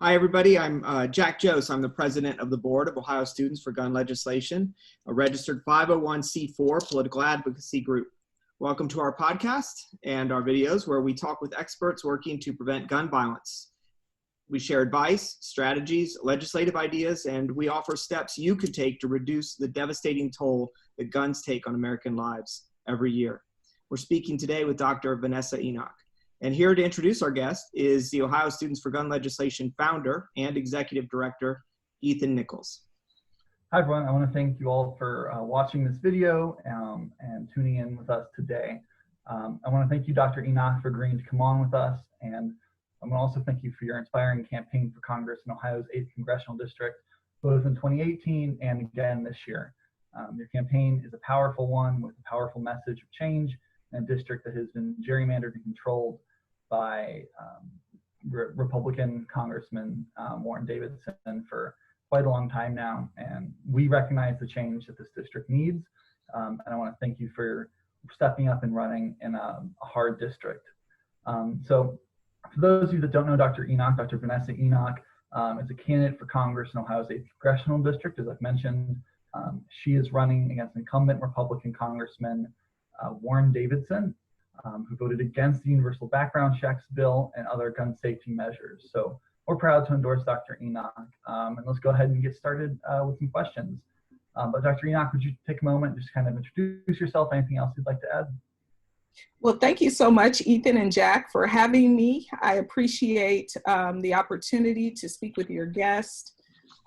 Hi, everybody. I'm Jack Jose. I'm the president of the board of Ohio Students for Gun Legislation, a registered 501c4 political advocacy group. Welcome to our podcast and our videos where we talk with experts working to prevent gun violence. We share advice, strategies, legislative ideas, and we offer steps you could take to reduce the devastating toll that guns take on American lives every year. We're speaking today with Dr. Vanessa Enoch. And here to introduce our guest is the Ohio Students for Gun Legislation founder and executive director, Ethan Nichols. Hi everyone, I want to thank you all for watching this video and tuning in with us today. I want to thank you, Dr. Enoch, for agreeing to come on with us, and I want to also thank you for your inspiring campaign for Congress in Ohio's 8th Congressional District, both in 2018 and again this year. Your campaign is a powerful one with a powerful message of change in a district that has been gerrymandered and controlled by Republican Congressman Warren Davidson for quite a long time now, and we recognize the change that this district needs, and I want to thank you for stepping up and running in a hard district. So for those of you that don't know Dr. Enoch, Dr. Vanessa Enoch is a candidate for Congress in Ohio's 8th Congressional District, as I've mentioned. She is running against incumbent Republican Congressman Warren Davidson, who voted against the universal background checks bill and other gun safety measures. So we're proud to endorse Dr. Enoch, and let's go ahead and get started with some questions. But Dr. Enoch, would you take a moment and just kind of introduce yourself? Anything else you'd like to add? Well, thank you so much, Ethan and Jack, for having me. I appreciate the opportunity to speak with your guest.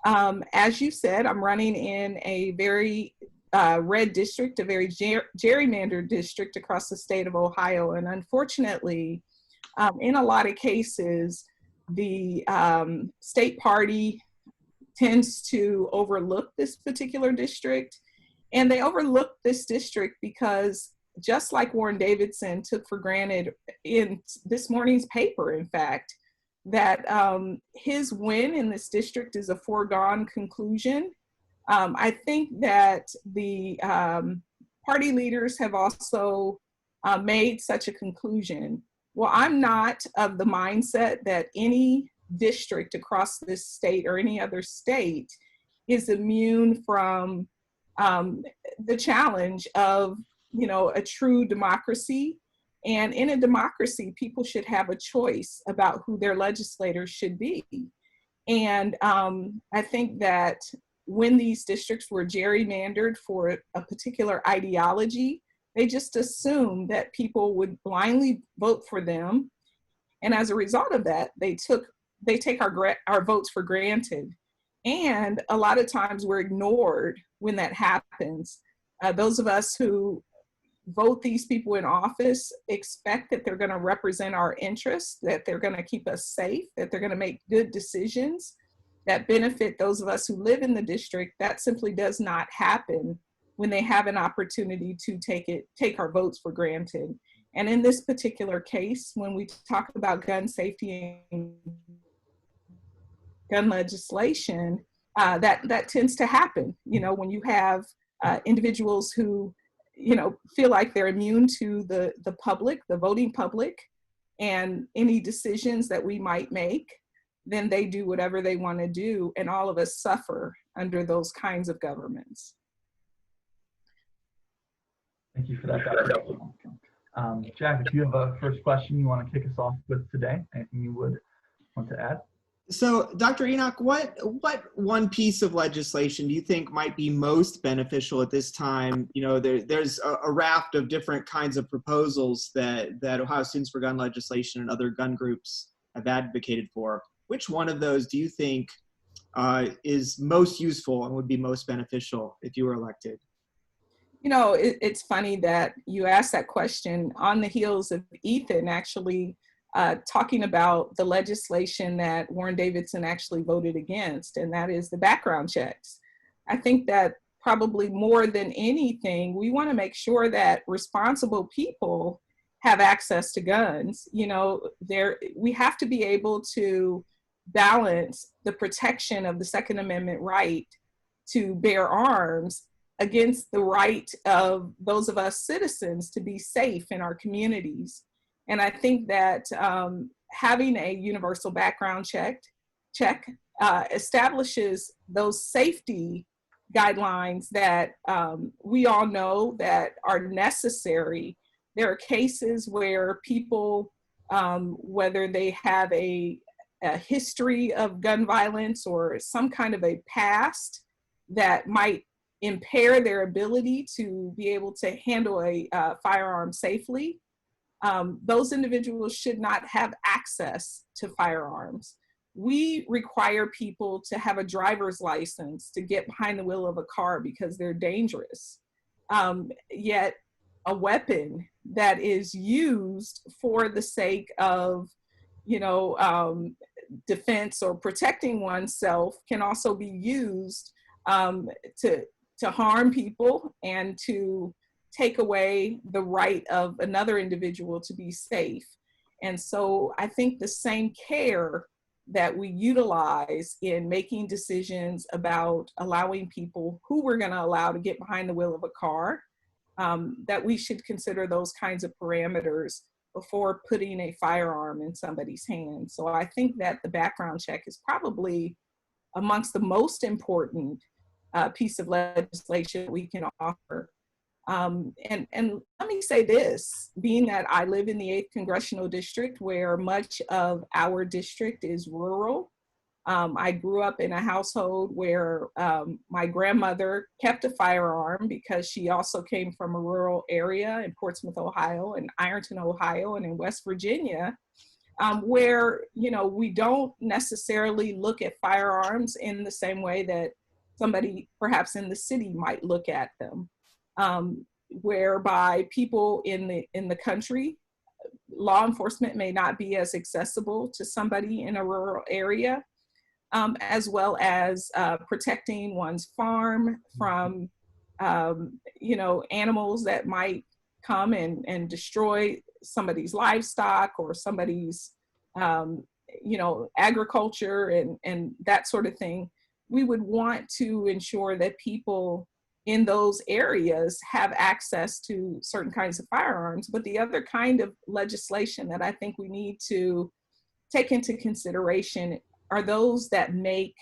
As you said, I'm running in a very red district, a very gerrymandered district across the state of Ohio. And unfortunately, in a lot of cases, the state party tends to overlook this particular district. And they overlook this district because just like Warren Davidson took for granted in this morning's paper, in fact, that his win in this district is a foregone conclusion. I think that the party leaders have also made such a conclusion. Well, I'm not of the mindset that any district across this state or any other state is immune from the challenge of, a true democracy. And in a democracy, people should have a choice about who their legislators should be. And I think that when these districts were gerrymandered for a particular ideology, they just assumed that people would blindly vote for them. And as a result of that, they take our votes for granted. And a lot of times we're ignored when that happens. Those of us who vote these people in office expect that they're going to represent our interests, that they're going to keep us safe, that they're going to make good decisions that benefit those of us who live in the district. That simply does not happen when they have an opportunity to take our votes for granted. And in this particular case, when we talk about gun safety and gun legislation, that tends to happen. When you have individuals who, feel like they're immune to the public, the voting public, and any decisions that we might make, then they do whatever they want to do, and all of us suffer under those kinds of governments. Thank you for that, Dr. Jack, if you have a first question you want to kick us off with today, anything you would want to add? So, Dr. Enoch, what one piece of legislation do you think might be most beneficial at this time? There's a raft of different kinds of proposals that Ohio Students for Gun Legislation and other gun groups have advocated for. Which one of those do you think is most useful and would be most beneficial if you were elected? It's funny that you asked that question on the heels of Ethan actually talking about the legislation that Warren Davidson actually voted against, and that is the background checks. I think that probably more than anything, we want to make sure that responsible people have access to guns. We have to be able to balance the protection of the Second Amendment right to bear arms against the right of those of us citizens to be safe in our communities. And I think that having a universal background check check establishes those safety guidelines that we all know that are necessary. There are cases where people, whether they have a history of gun violence or some kind of a past that might impair their ability to be able to handle a firearm safely, those individuals should not have access to firearms. We require people to have a driver's license to get behind the wheel of a car because they're dangerous. Yet a weapon that is used for the sake of, defense or protecting oneself can also be used to harm people and to take away the right of another individual to be safe. And so I think the same care that we utilize in making decisions about allowing people who we're going to allow to get behind the wheel of a car, that we should consider those kinds of parameters before putting a firearm in somebody's hand. So I think that the background check is probably amongst the most important piece of legislation we can offer. And let me say this, being that I live in the 8th Congressional District, where much of our district is rural, I grew up in a household where my grandmother kept a firearm because she also came from a rural area in Portsmouth, Ohio, and Ironton, Ohio, and in West Virginia, where, we don't necessarily look at firearms in the same way that somebody perhaps in the city might look at them. Whereby people in the country, law enforcement may not be as accessible to somebody in a rural area, as well as protecting one's farm from, animals that might come and destroy somebody's livestock or somebody's, agriculture and that sort of thing. We would want to ensure that people in those areas have access to certain kinds of firearms. But the other kind of legislation that I think we need to take into consideration are those that make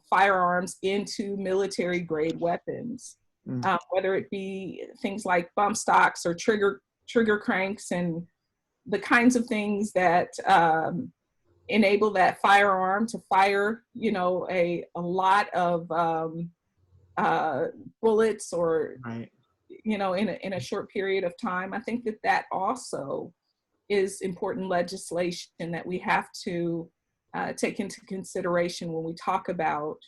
firearms into military grade weapons, whether it be things like bump stocks or trigger cranks and the kinds of things that enable that firearm to fire, a lot of bullets or, right. In a short period of time. I think that also is important legislation that we have to take into consideration when we talk about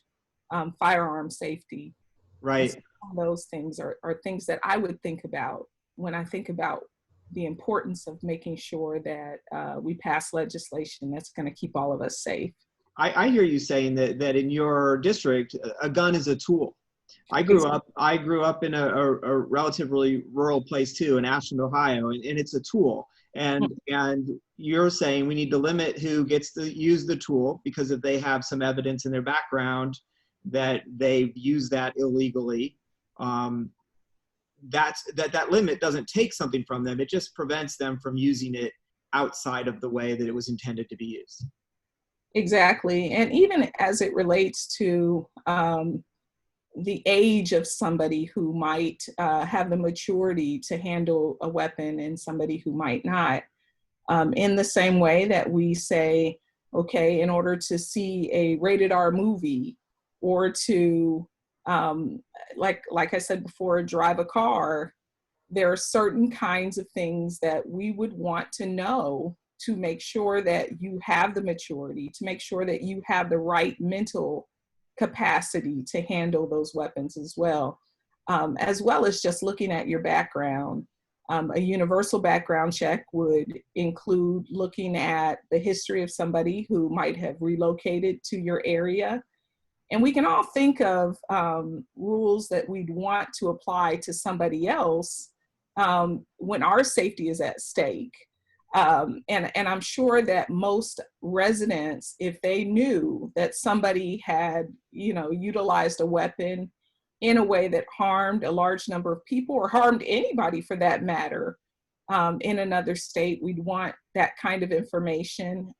firearm safety. Right. Some of those things are things that I would think about when I think about the importance of making sure that we pass legislation that's going to keep all of us safe. I hear you saying that in your district, a gun is a tool. I grew up in a relatively rural place too, in Ashland, Ohio, and it's a tool. And you're saying we need to limit who gets to use the tool, because if they have some evidence in their background that they've used that illegally, that limit doesn't take something from them. It just prevents them from using it outside of the way that it was intended to be used. Exactly. And even as it relates to the age of somebody who might have the maturity to handle a weapon and somebody who might not, in the same way that we say, okay, in order to see a rated R movie or to, like I said before, drive a car, there are certain kinds of things that we would want to know to make sure that you have the maturity, to make sure that you have the right mental capacity to handle those weapons as well as just looking at your background. A universal background check would include looking at the history of somebody who might have relocated to your area. And we can all think of rules that we'd want to apply to somebody else when our safety is at stake. And I'm sure that most residents, if they knew that somebody had, utilized a weapon in a way that harmed a large number of people or harmed anybody for that matter in another state, we'd want that kind of information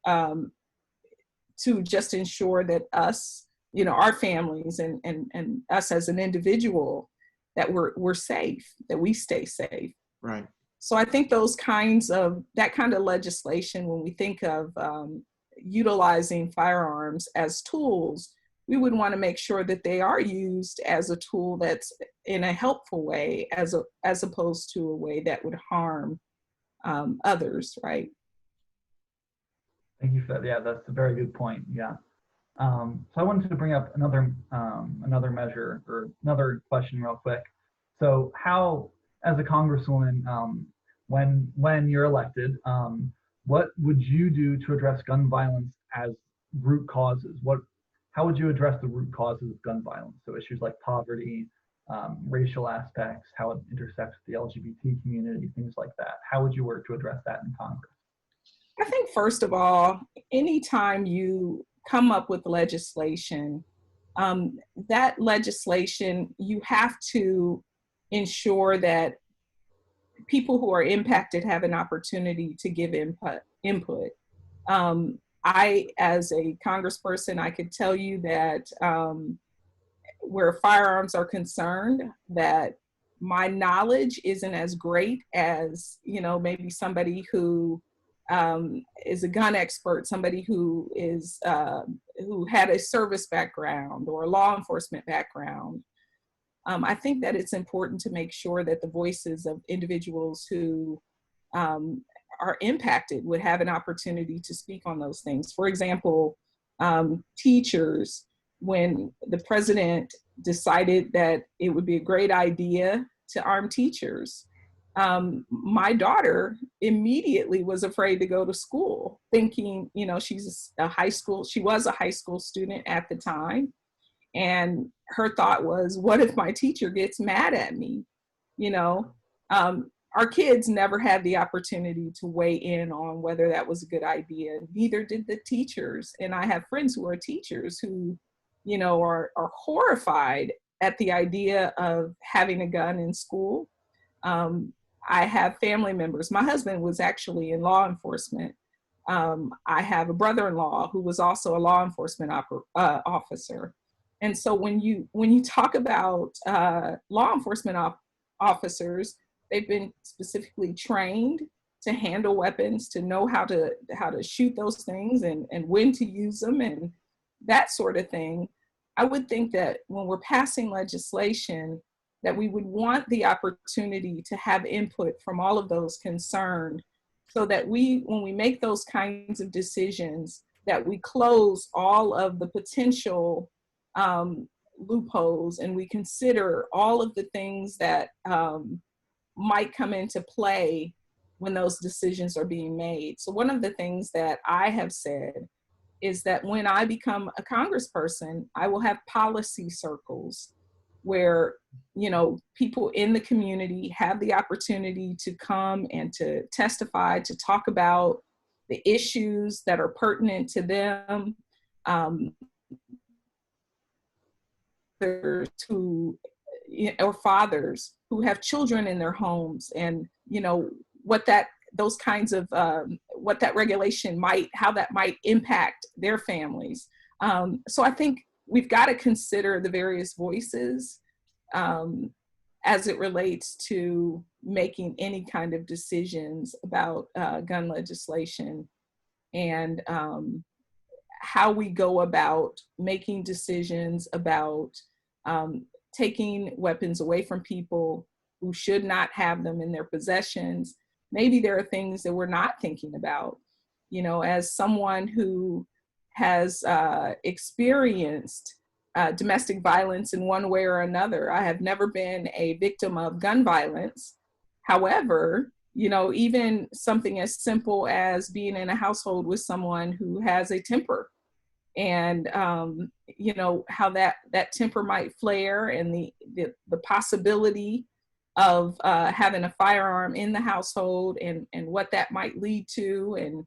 to just ensure that us, our families and us as an individual, that we're safe, that we stay safe. Right. So I think that kind of legislation, when we think of utilizing firearms as tools, we would want to make sure that they are used as a tool that's in a helpful way, as opposed to a way that would harm others, right? Thank you for that. Yeah, that's a very good point. Yeah. So I wanted to bring up another measure, or another question real quick. So how, as a congresswoman, when you're elected, what would you do to address gun violence as root causes? How would you address the root causes of gun violence? So issues like poverty, racial aspects, how it intersects with the LGBT community, things like that. How would you work to address that in Congress? I think, first of all, anytime you come up with legislation, that legislation, you have to ensure that people who are impacted have an opportunity to give input. I, as a congressperson, I could tell you that where firearms are concerned, that my knowledge isn't as great as, maybe somebody who is a gun expert, somebody who had a service background or a law enforcement background. I think that it's important to make sure that the voices of individuals who are impacted would have an opportunity to speak on those things. For example, teachers, when the president decided that it would be a great idea to arm teachers, my daughter immediately was afraid to go to school, thinking, she was a high school student at the time. And her thought was, what if my teacher gets mad at me? Our kids never had the opportunity to weigh in on whether that was a good idea. Neither did the teachers. And I have friends who are teachers who, are horrified at the idea of having a gun in school. I have family members. My husband was actually in law enforcement. I have a brother-in-law who was also a law enforcement officer. And so when you talk about law enforcement officers, they've been specifically trained to handle weapons, to know how to shoot those things and when to use them and that sort of thing. I would think that when we're passing legislation, that we would want the opportunity to have input from all of those concerned, so that when we make those kinds of decisions, that we close all of the potential loopholes, and we consider all of the things that might come into play when those decisions are being made. So one of the things that I have said is that when I become a congressperson, I will have policy circles where, people in the community have the opportunity to come and to testify, to talk about the issues that are pertinent to them. Or fathers who have children in their homes, and what that regulation how that might impact their families. So I think we've got to consider the various voices as it relates to making any kind of decisions about gun legislation, and how we go about making decisions about taking weapons away from people who should not have them in their possessions. Maybe there are things that we're not thinking about. As someone who has experienced domestic violence in one way or another, I have never been a victim of gun violence. However, even something as simple as being in a household with someone who has a temper, and how that temper might flare, and the possibility of having a firearm in the household, and what that might lead to. And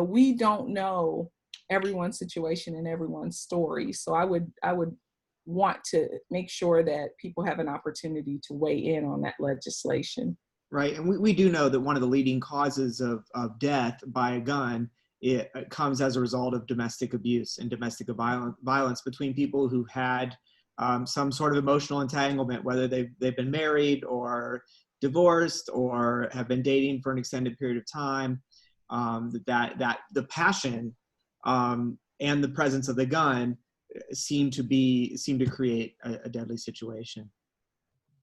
we don't know everyone's situation and everyone's story. So I would want to make sure that people have an opportunity to weigh in on that legislation. Right. And we do know that one of the leading causes of death by a gun it comes as a result of domestic abuse and domestic violence between people who had some sort of emotional entanglement, whether they've been married or divorced or have been dating for an extended period of time. That the passion and the presence of the gun seem to create a deadly situation.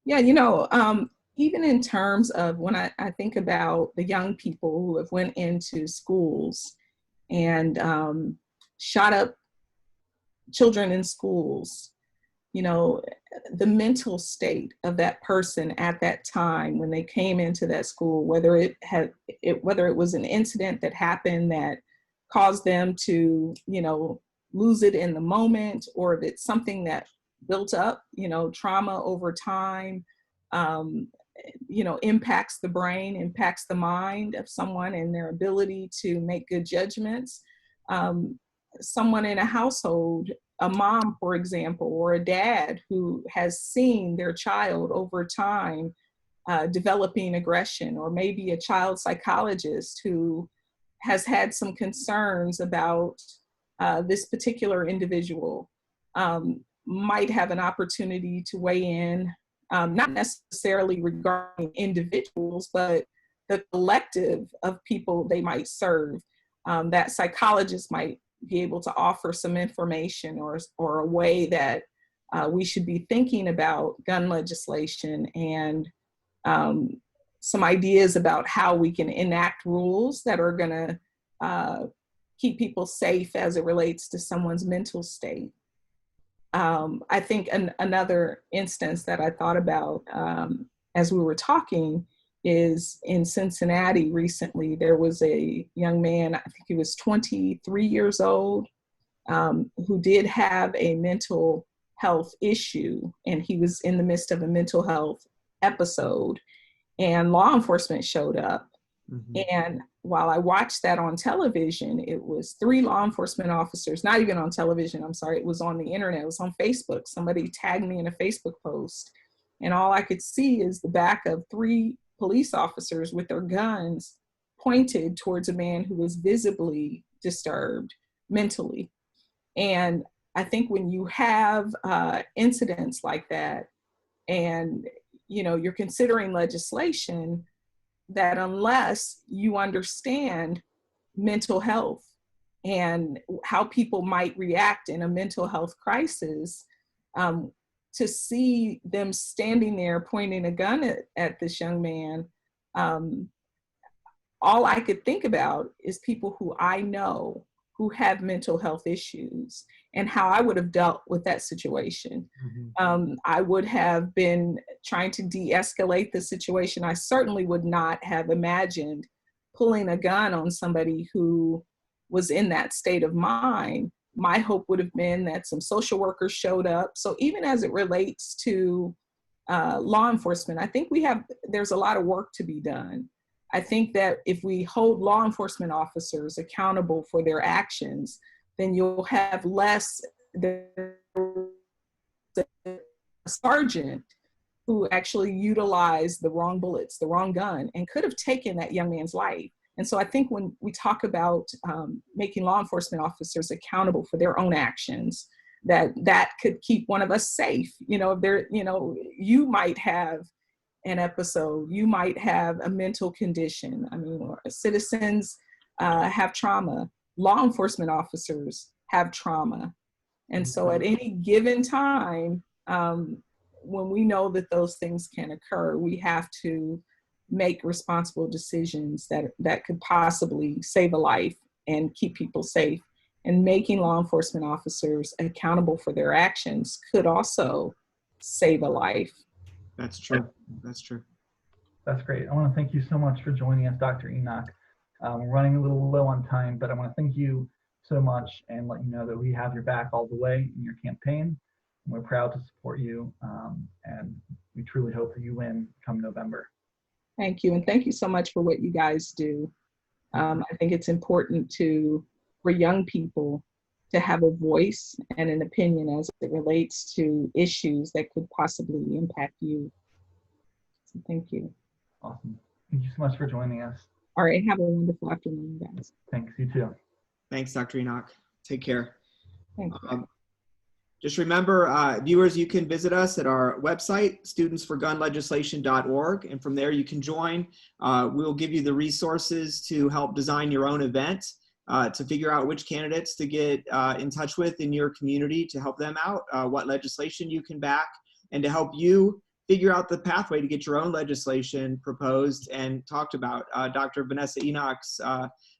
Yeah, even in terms of when I think about the young people who have went into schools and shot up children in schools, the mental state of that person at that time when they came into that school, whether it was an incident that happened that caused them to, lose it in the moment, or if it's something that built up, trauma over time, impacts the brain, impacts the mind of someone and their ability to make good judgments. Someone in a household, a mom, for example, or a dad who has seen their child over time developing aggression, or maybe a child psychologist who has had some concerns about this particular individual, might have an opportunity to weigh in, not necessarily regarding individuals, but the collective of people they might serve. That psychologist might be able to offer some information or a way that we should be thinking about gun legislation, and some ideas about how we can enact rules that are going to keep people safe as it relates to someone's mental state. I think another instance that I thought about as we were talking is in Cincinnati recently. There was a young man, I think he was 23 years old, who did have a mental health issue, and he was in the midst of a mental health episode, and law enforcement showed up. Mm-hmm. And while I watched that on television, it was 3 law enforcement officers, not even on television, I'm sorry, it was on the internet, it was on Facebook. Somebody tagged me in a Facebook post, and all I could see is the back of 3 police officers with their guns pointed towards a man who was visibly disturbed mentally. And I think when you have incidents like that, and you're considering legislation, that unless you understand mental health and how people might react in a mental health crisis, to see them standing there pointing a gun at this young man, all I could think about is people who I know who have mental health issues and how I would have dealt with that situation. Mm-hmm. I would have been trying to de-escalate the situation. I certainly would not have imagined pulling a gun on somebody who was in that state of mind. My hope would have been that some social workers showed up. So even as it relates to law enforcement, I think there's a lot of work to be done. I think that if we hold law enforcement officers accountable for their actions, then you'll have less a sergeant who actually utilized the wrong bullets, the wrong gun, and could have taken that young man's life. And so I think when we talk about making law enforcement officers accountable for their own actions, that could keep one of us safe. You might have an episode, you might have a mental condition. I mean, citizens have trauma, law enforcement officers have trauma. And so at any given time, when we know that those things can occur, we have to make responsible decisions that could possibly save a life and keep people safe. And making law enforcement officers accountable for their actions could also save a life. That's true. That's true. That's great. I want to thank you so much for joining us, Dr. Enoch. We're running a little low on time, but I want to thank you so much and let you know that we have your back all the way in your campaign. And we're proud to support you, and we truly hope that you win come November. Thank you. And thank you so much for what you guys do. I think it's important for young people to have a voice and an opinion as it relates to issues that could possibly impact you. So thank you. Awesome. Thank you so much for joining us. All right. Have a wonderful afternoon, guys. Thanks. You too. Thanks, Dr. Enoch. Take care. Thank you. Just remember, viewers, you can visit us at our website, studentsforgunlegislation.org, and from there you can join. We'll give you the resources to help design your own event, to figure out which candidates to get in touch with in your community to help them out, what legislation you can back, and to help you figure out the pathway to get your own legislation proposed and talked about. Dr. Vanessa Enoch's,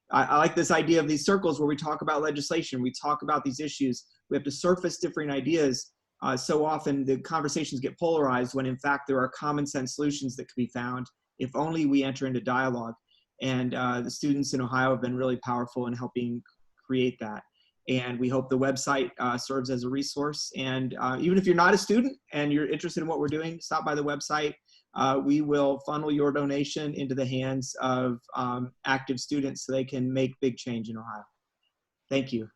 I like this idea of these circles where we talk about legislation, we talk about these issues, we have to surface different ideas. So often the conversations get polarized when in fact there are common sense solutions that can be found if only we enter into dialogue. And the students in Ohio have been really powerful in helping create that. And we hope the website serves as a resource. And even if you're not a student and you're interested in what we're doing, stop by the website. We will funnel your donation into the hands of active students so they can make big change in Ohio. Thank you.